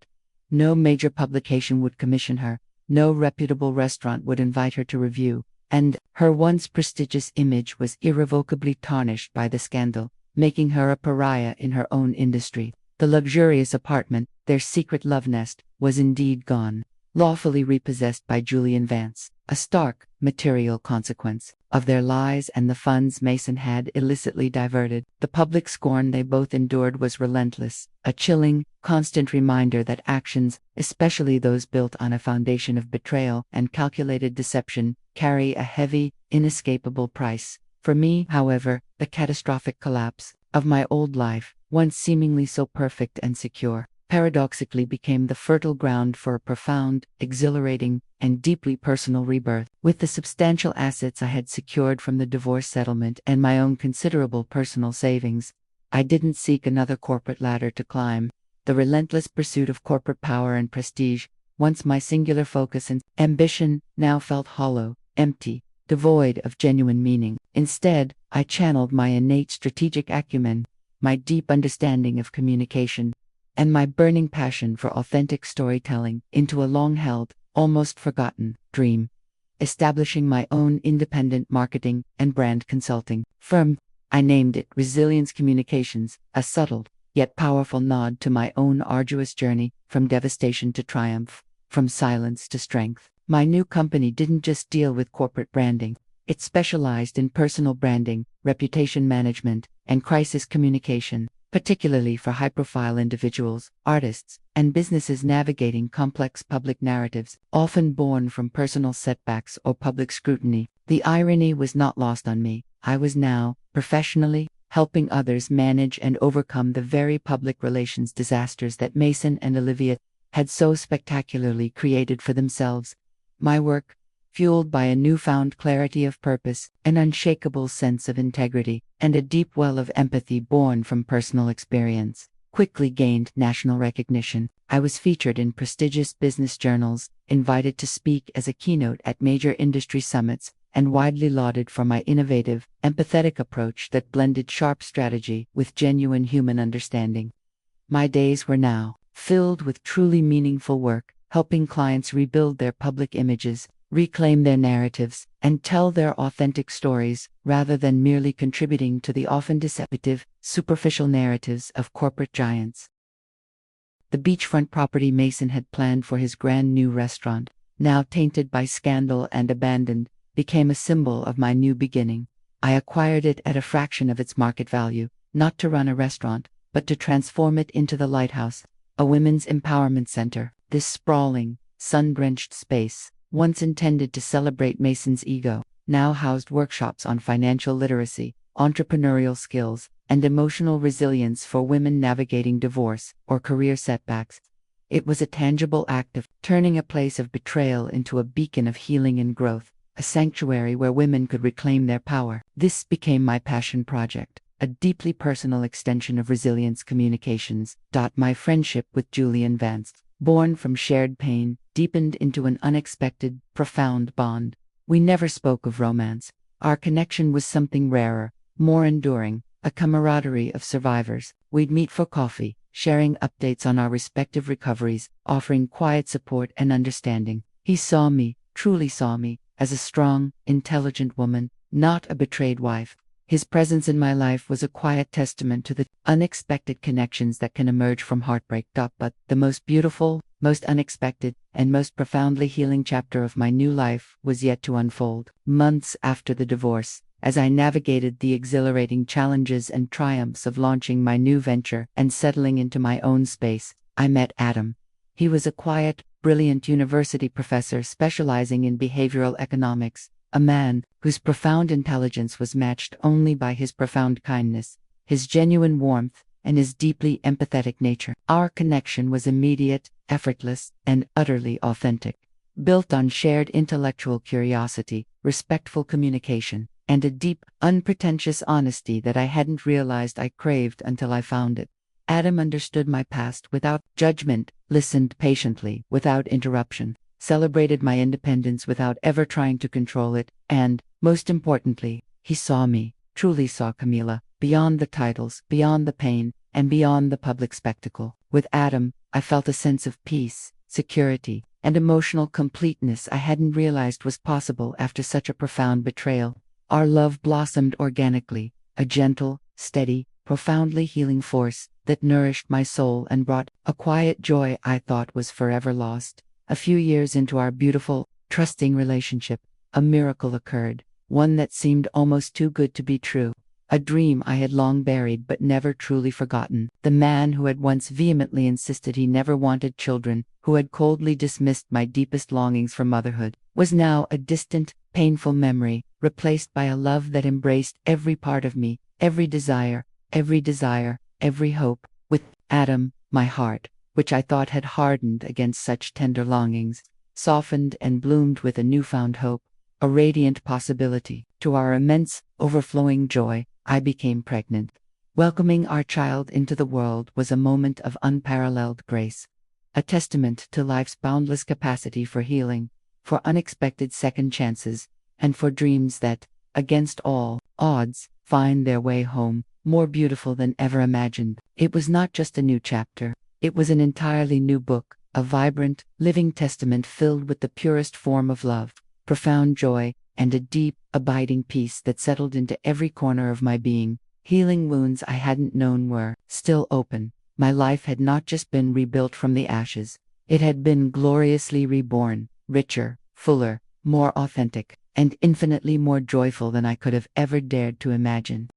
No major publication would commission her, no reputable restaurant would invite her to review, and her once prestigious image was irrevocably tarnished by the scandal, making her a pariah in her own industry. The luxurious apartment, their secret love nest, was indeed gone, lawfully repossessed by Julian Vance, a stark, material consequence of their lies and the funds Mason had illicitly diverted. The public scorn they both endured was relentless, a chilling, constant reminder that actions, especially those built on a foundation of betrayal and calculated deception, carry a heavy, inescapable price. For me, however, the catastrophic collapse of my old life, once seemingly so perfect and secure, paradoxically became the fertile ground for a profound, exhilarating, and deeply personal rebirth. With the substantial assets I had secured from the divorce settlement and my own considerable personal savings, I didn't seek another corporate ladder to climb. The relentless pursuit of corporate power and prestige, once my singular focus and ambition, now felt hollow, empty, devoid of genuine meaning. Instead, I channeled my innate strategic acumen, my deep understanding of communication, and my burning passion for authentic storytelling into a long-held, almost forgotten dream: establishing my own independent marketing and brand consulting firm. I named it Resilience Communications, a subtle, yet powerful nod to my own arduous journey from devastation to triumph, from silence to strength. My new company didn't just deal with corporate branding. It specialized in personal branding, reputation management, and crisis communication, particularly for high-profile individuals, artists, and businesses navigating complex public narratives, often born from personal setbacks or public scrutiny. The irony was not lost on me. I was now, professionally, helping others manage and overcome the very public relations disasters that Mason and Olivia had so spectacularly created for themselves. My work, fueled by a newfound clarity of purpose, an unshakable sense of integrity, and a deep well of empathy born from personal experience, quickly gained national recognition. I was featured in prestigious business journals, invited to speak as a keynote at major industry summits, and widely lauded for my innovative, empathetic approach that blended sharp strategy with genuine human understanding. My days were now filled with truly meaningful work, helping clients rebuild their public images, reclaim their narratives, and tell their authentic stories, rather than merely contributing to the often deceptive, superficial narratives of corporate giants. The beachfront property Mason had planned for his grand new restaurant, now tainted by scandal and abandoned, became a symbol of my new beginning. I acquired it at a fraction of its market value, not to run a restaurant, but to transform it into the Lighthouse, a women's empowerment center. This sprawling, sun-drenched space, once intended to celebrate Mason's ego, now housed workshops on financial literacy, entrepreneurial skills, and emotional resilience for women navigating divorce or career setbacks. It was a tangible act of turning a place of betrayal into a beacon of healing and growth, a sanctuary where women could reclaim their power. This became my passion project, a deeply personal extension of Resilience Communications. My friendship with Julian Vance, born from shared pain, deepened into an unexpected, profound bond. We never spoke of romance. Our connection was something rarer, more enduring, a camaraderie of survivors. We'd meet for coffee, sharing updates on our respective recoveries, offering quiet support and understanding. He saw me, truly saw me, as a strong, intelligent woman, not a betrayed wife. His presence in my life was a quiet testament to the unexpected connections that can emerge from heartbreak. But the most beautiful, most unexpected, and most profoundly healing chapter of my new life was yet to unfold. Months after the divorce, as I navigated the exhilarating challenges and triumphs of launching my new venture and settling into my own space, I met Adam. He was a quiet, brilliant university professor specializing in behavioral economics, a man whose profound intelligence was matched only by his profound kindness, his genuine warmth, and his deeply empathetic nature. Our connection was immediate, effortless, and utterly authentic, built on shared intellectual curiosity, respectful communication, and a deep, unpretentious honesty that I hadn't realized I craved until I found it. Adam understood my past without judgment, listened patiently, without interruption, celebrated my independence without ever trying to control it, and, most importantly, he saw me, truly saw Camila, beyond the titles, beyond the pain, and beyond the public spectacle. With Adam, I felt a sense of peace, security, and emotional completeness I hadn't realized was possible after such a profound betrayal. Our love blossomed organically, a gentle, steady, profoundly healing force that nourished my soul and brought a quiet joy I thought was forever lost. A few years into our beautiful, trusting relationship, a miracle occurred, one that seemed almost too good to be true. A dream I had long buried but never truly forgotten. The man who had once vehemently insisted he never wanted children, who had coldly dismissed my deepest longings for motherhood, was now a distant, painful memory, replaced by a love that embraced every part of me, every desire, every hope. With Adam, my heart, which I thought had hardened against such tender longings, softened and bloomed with a newfound hope, a radiant possibility. To our immense, overflowing joy, I became pregnant. Welcoming our child into the world was a moment of unparalleled grace, a testament to life's boundless capacity for healing, for unexpected second chances, and for dreams that, against all odds, find their way home, more beautiful than ever imagined. It was not just a new chapter, it was an entirely new book, a vibrant, living testament filled with the purest form of love, profound joy, and a deep, abiding peace that settled into every corner of my being. Healing wounds I hadn't known were still open. My life had not just been rebuilt from the ashes, it had been gloriously reborn, richer, fuller, more authentic, and infinitely more joyful than I could have ever dared to imagine.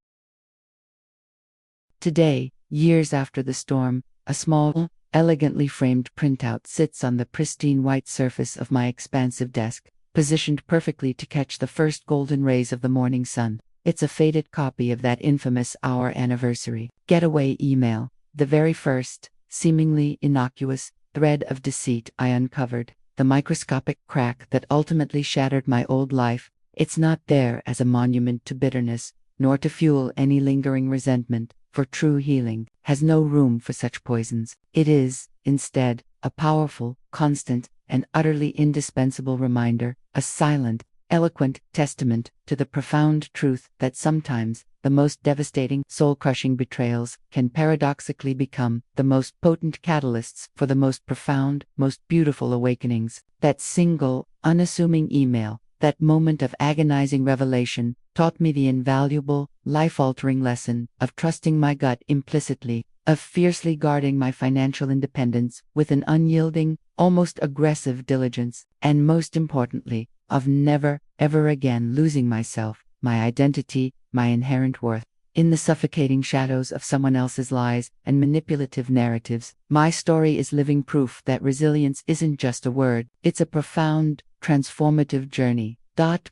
Today, years after the storm, a small, elegantly framed printout sits on the pristine white surface of my expansive desk, positioned perfectly to catch the first golden rays of the morning sun. It's a faded copy of that infamous Our Anniversary getaway email, the very first, seemingly innocuous, thread of deceit I uncovered, the microscopic crack that ultimately shattered my old life. It's not there as a monument to bitterness, nor to fuel any lingering resentment, for true healing has no room for such poisons. It is, instead, a powerful, constant, and utterly indispensable reminder, a silent, eloquent testament to the profound truth that sometimes the most devastating, soul-crushing betrayals can paradoxically become the most potent catalysts for the most profound, most beautiful awakenings. That single, unassuming email, that moment of agonizing revelation, taught me the invaluable, life-altering lesson of trusting my gut implicitly, of fiercely guarding my financial independence with an unyielding, almost aggressive diligence, and most importantly, of never, ever again losing myself, my identity, my inherent worth, in the suffocating shadows of someone else's lies and manipulative narratives. My story is living proof that resilience isn't just a word, it's a profound, transformative journey.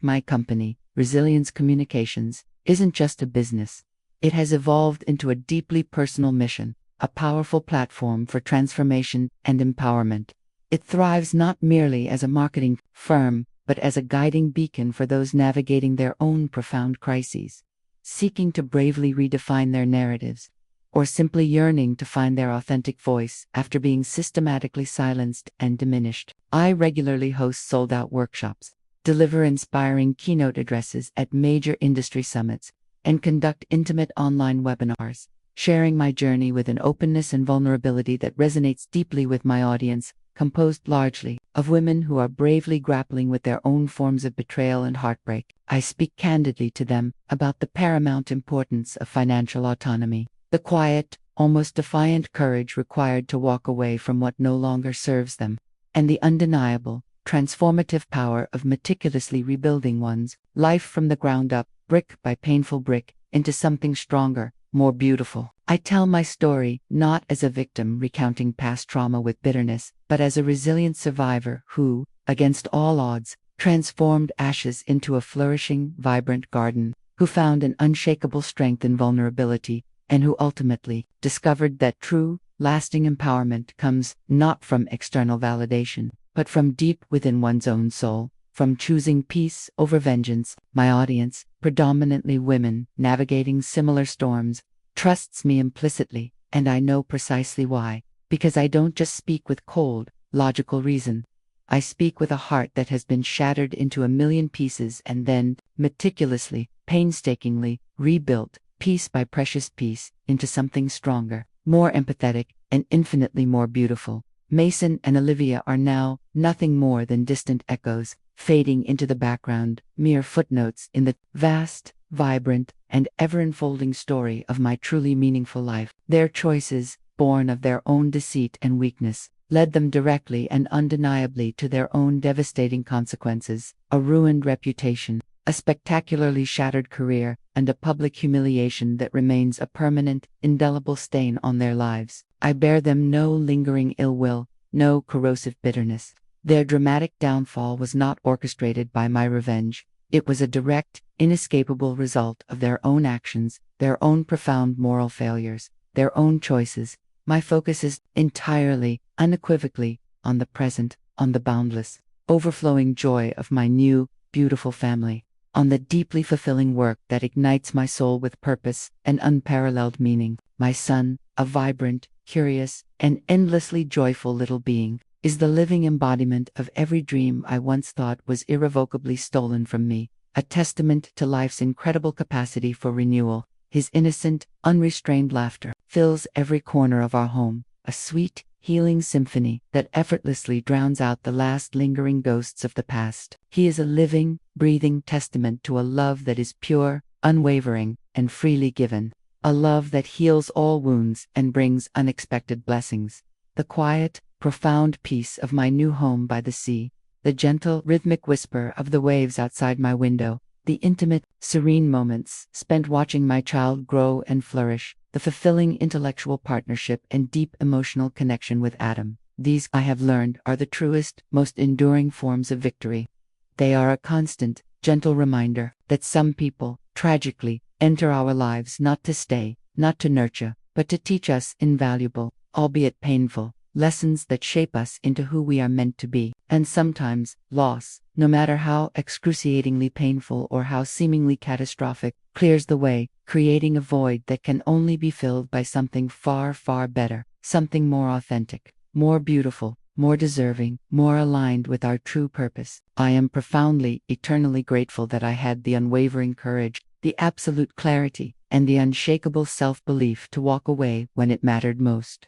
My company, Resilience Communications, isn't just a business. It has evolved into a deeply personal mission, a powerful platform for transformation and empowerment. It thrives not merely as a marketing firm, but as a guiding beacon for those navigating their own profound crises, seeking to bravely redefine their narratives, or simply yearning to find their authentic voice after being systematically silenced and diminished. I regularly host sold-out workshops, deliver inspiring keynote addresses at major industry summits, and conduct intimate online webinars, sharing my journey with an openness and vulnerability that resonates deeply with my audience, composed largely of women who are bravely grappling with their own forms of betrayal and heartbreak. I speak candidly to them about the paramount importance of financial autonomy, the quiet, almost defiant courage required to walk away from what no longer serves them, and the undeniable, transformative power of meticulously rebuilding one's life from the ground up, brick by painful brick, into something stronger, more beautiful. I tell my story not as a victim recounting past trauma with bitterness, but as a resilient survivor who, against all odds, transformed ashes into a flourishing, vibrant garden, who found an unshakable strength in vulnerability, and who ultimately discovered that true, lasting empowerment comes not from external validation, but from deep within one's own soul, from choosing peace over vengeance. My audience, predominantly women navigating similar storms, trusts me implicitly, and I know precisely why. Because I don't just speak with cold, logical reason. I speak with a heart that has been shattered into a million pieces and then, meticulously, painstakingly, rebuilt, piece by precious piece, into something stronger, more empathetic, and infinitely more beautiful. Mason and Olivia are now nothing more than distant echoes, fading into the background, mere footnotes in the vast, vibrant, and ever-unfolding story of my truly meaningful life. Their choices, born of their own deceit and weakness, led them directly and undeniably to their own devastating consequences: a ruined reputation, a spectacularly shattered career, and a public humiliation that remains a permanent, indelible stain on their lives. I bear them no lingering ill will, no corrosive bitterness. Their dramatic downfall was not orchestrated by my revenge. It was a direct, inescapable result of their own actions, their own profound moral failures, their own choices. My focus is entirely, unequivocally, on the present, on the boundless, overflowing joy of my new, beautiful family, on the deeply fulfilling work that ignites my soul with purpose and unparalleled meaning. My son, a vibrant, curious, and endlessly joyful little being, is the living embodiment of every dream I once thought was irrevocably stolen from me, a testament to life's incredible capacity for renewal. His innocent, unrestrained laughter fills every corner of our home, a sweet, healing symphony that effortlessly drowns out the last lingering ghosts of the past. He is a living, breathing testament to a love that is pure, unwavering, and freely given, a love that heals all wounds and brings unexpected blessings. The quiet, profound peace of my new home by the sea, the gentle, rhythmic whisper of the waves outside my window, the intimate, serene moments spent watching my child grow and flourish, the fulfilling intellectual partnership and deep emotional connection with Adam. These, I have learned, are the truest, most enduring forms of victory. They are a constant, gentle reminder that some people, tragically, enter our lives not to stay, not to nurture, but to teach us invaluable, albeit painful, lessons that shape us into who we are meant to be. And sometimes, loss, no matter how excruciatingly painful or how seemingly catastrophic, clears the way, creating a void that can only be filled by something far, far better, something more authentic, more beautiful, more deserving, more aligned with our true purpose. I am profoundly, eternally grateful that I had the unwavering courage, the absolute clarity, and the unshakable self-belief to walk away when it mattered most.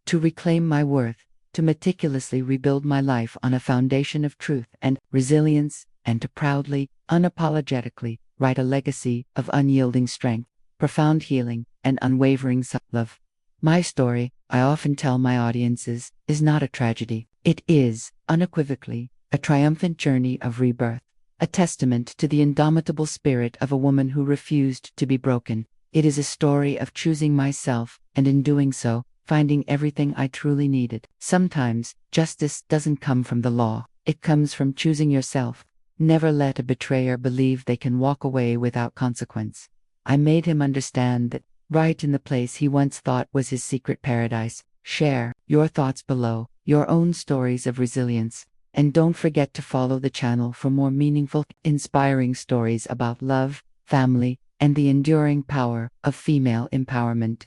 To reclaim my worth, to meticulously rebuild my life on a foundation of truth and resilience, and to proudly, unapologetically, write a legacy of unyielding strength, profound healing, and unwavering self-love. My story, I often tell my audiences, is not a tragedy. It is, unequivocally, a triumphant journey of rebirth, a testament to the indomitable spirit of a woman who refused to be broken. It is a story of choosing myself, and in doing so, finding everything I truly needed. Sometimes, justice doesn't come from the law. It comes from choosing yourself. Never let a betrayer believe they can walk away without consequence. I made him understand that, right in the place he once thought was his secret paradise. Share your thoughts below, your own stories of resilience. And don't forget to follow the channel for more meaningful, inspiring stories about love, family, and the enduring power of female empowerment.